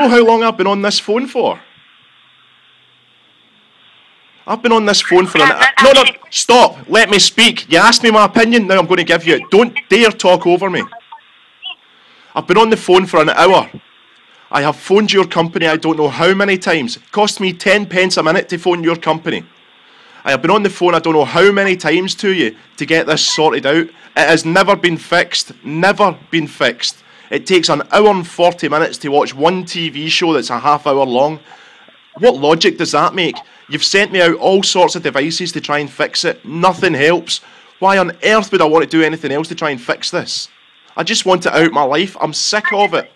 Know how long I've been on this phone for? I've been on this phone for No, stop. Let me speak. You asked me my opinion, now I'm going to give you it. Don't dare talk over me. I've been on the phone for an hour. I have phoned your company I don't know how many times. It cost me 10 pence a minute to phone your company. I have been on the phone I don't know how many times to you to get this sorted out. It has never been fixed. Never been fixed. It takes an hour and 40 minutes to watch one TV show that's a half hour long. What logic does that make? You've sent me out all sorts of devices to try and fix it. Nothing helps. Why on earth would I want to do anything else to try and fix this? I just want it out of my life. I'm sick of it.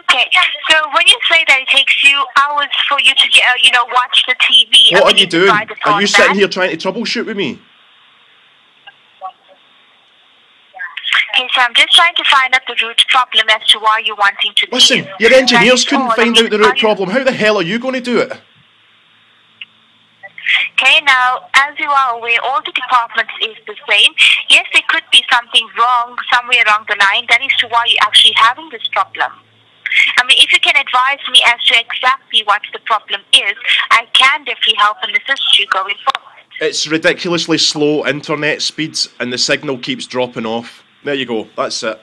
Okay, so when you say that it takes you hours for you to watch the TV... What are you doing? Are you sitting here trying to troubleshoot with me? Okay, so I'm just trying to find out the root problem as to why you're wanting to... Listen, your engineers couldn't find out the root problem. How the hell are you going to do it? Okay, now, as you are aware, all the departments is the same. Yes, there could be something wrong somewhere along the line. That is to why you're actually having this problem. I mean, if you can advise me as to exactly what the problem is, I can definitely help and assist you going forward. It's ridiculously slow internet speeds and the signal keeps dropping off. There you go, that's it.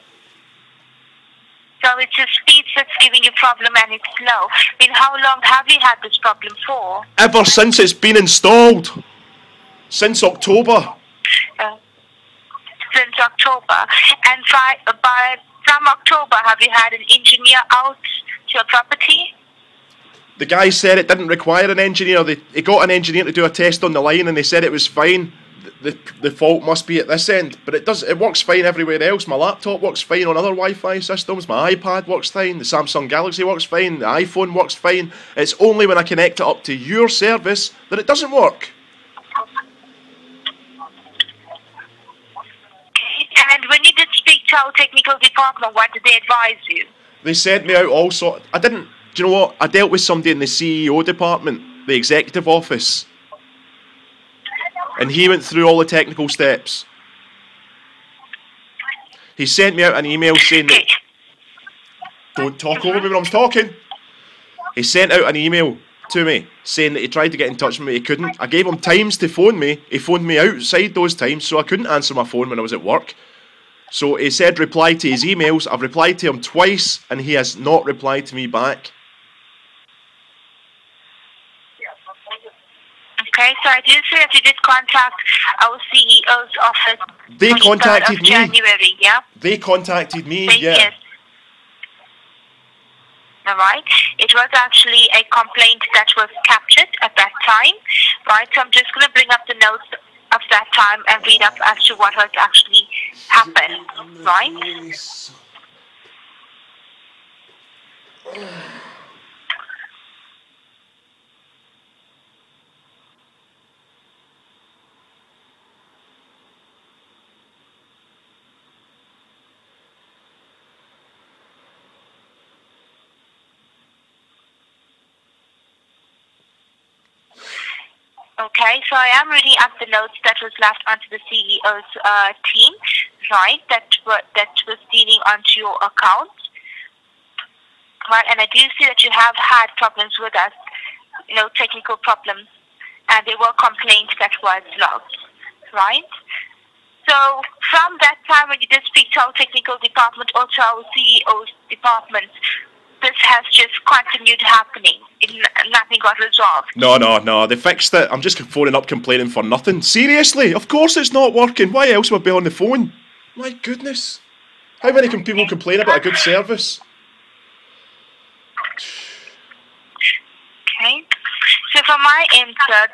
So it's the speed that's giving you problem and it's slow. I mean, how long have you had this problem for? Ever since it's been installed. Since October. Since October. And from October, have you had an engineer out to your property? The guy said it didn't require an engineer. He got an engineer to do a test on the line and they said it was fine. The fault must be at this end, but it works fine everywhere else. My laptop works fine on other Wi-Fi systems, my iPad works fine, the Samsung Galaxy works fine, the iPhone works fine. It's only when I connect it up to your service that it doesn't work. And when you did speak to our technical department, what did they advise you? They sent me out all sorts. Do you know what? I dealt with somebody in the CEO department, the executive office. And he went through all the technical steps. He sent me out an email saying that... Don't talk over me when I'm talking. He sent out an email to me saying that he tried to get in touch with me, he couldn't. I gave him times to phone me. He phoned me outside those times, so I couldn't answer my phone when I was at work. So he said reply to his emails. I've replied to him twice, and he has not replied to me back. Okay, so I do see that you did contact our CEO's office. They contacted me. January, yeah? They contacted me, yeah. Yes. Alright. It was actually a complaint that was captured at that time. Right, so I'm just going to bring up the notes of that time and read up as to what has actually happened. Right? Okay, so I am reading up the notes that was left onto the CEO's team, right, that was dealing onto your account, right, and I do see that you have had problems with us, technical problems, and there were complaints that was logged, right? So from that time when you did speak to our technical department or to our CEO's department, this has just continued happening. Nothing got resolved. No. They fixed it. I'm just phoning up complaining for nothing. Seriously? Of course it's not working. Why else would I be on the phone? My goodness. How many can people complain about a good service? Okay. So from my end, sir,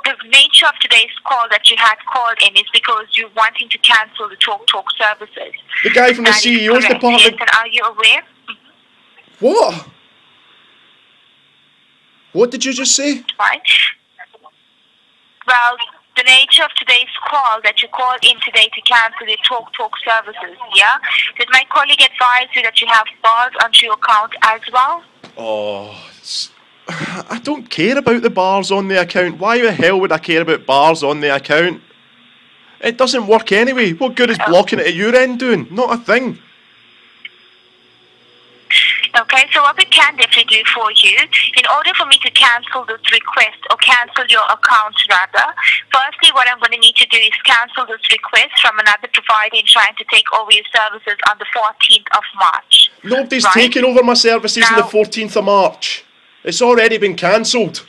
the nature of today's call that you had called in is because you're wanting to cancel the talk services. The guy from the CEO's department. Yes, and are you aware? What? What did you just say? Right. Well, the nature of today's call that you called in today to cancel the talk services, yeah? Did my colleague advise you that you have bars onto your account as well? Oh, I don't care about the bars on the account. Why the hell would I care about bars on the account? It doesn't work anyway. What good is blocking it at your end doing? Not a thing. Okay, so what we can definitely do for you, in order for me to cancel this request or cancel your account rather, firstly what I'm going to need to do is cancel this request from another provider in trying to take over your services on the 14th of March. Nobody's taken over my services on the 14th of March. It's already been cancelled.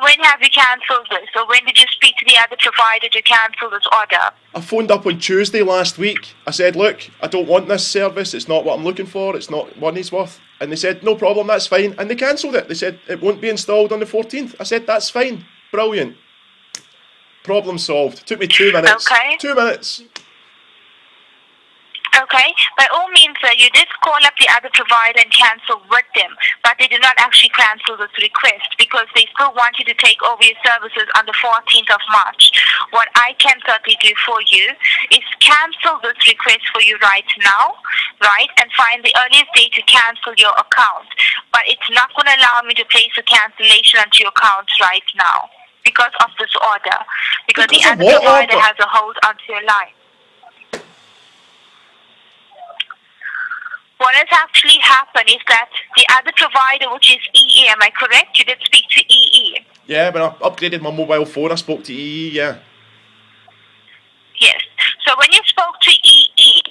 When have you cancelled this? Or when did you speak to the other provider to cancel this order? I phoned up on Tuesday last week. I said, look, I don't want this service. It's not what I'm looking for. It's not money's worth. And they said, no problem, that's fine. And they cancelled it. They said, it won't be installed on the 14th. I said, that's fine. Brilliant. Problem solved. Took me 2 minutes. Okay. 2 minutes. Okay, by all means, you did call up the other provider and cancel with them, but they did not actually cancel this request because they still want you to take over your services on the 14th of March. What I can certainly do for you is cancel this request for you right now, right, and find the earliest date to cancel your account. But it's not going to allow me to place a cancellation onto your account right now because of this order, because the other provider has a hold onto your line. What has actually happened is that the other provider, which is EE, am I correct? You did speak to EE. Yeah, when I upgraded my mobile phone, I spoke to EE, yeah. Yes. So when you spoke to EE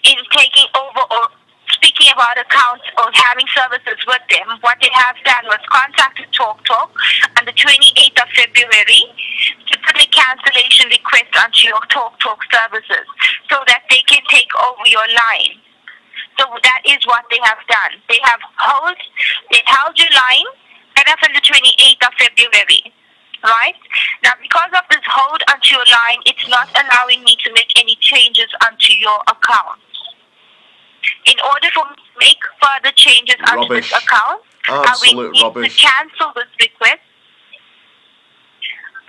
in taking over or speaking about accounts or having services with them, what they have done was contacted talktalk on the 28th of February to put a cancellation request onto your talktalk services so that they can take over your line. So that is what they have done. They held your line right up on the 28th of February, right? Now, because of this hold onto your line, it's not allowing me to make any changes onto your account. In order for me to make further changes onto this account, I will need to cancel this request.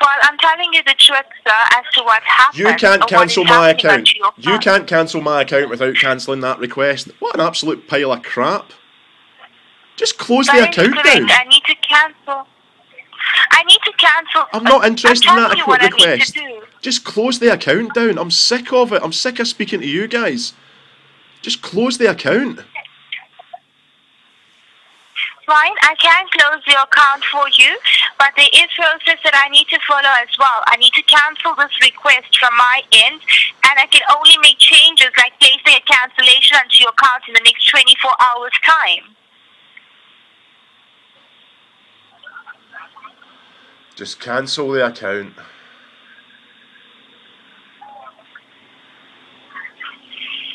Well, I'm telling you the truth, sir, as to what happened. You can't cancel my account. You can't cancel my account without cancelling that request. What an absolute pile of crap. Just close the account down. I need to cancel. I'm not interested in that request. Just close the account down. I'm sick of it. I'm sick of speaking to you guys. Just close the account. Fine, I can close your account for you, but there is a process that I need to follow as well. I need to cancel this request from my end, and I can only make changes like placing a cancellation onto your account in the next 24 hours' time. Just cancel the account.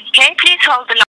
Okay, please hold the line.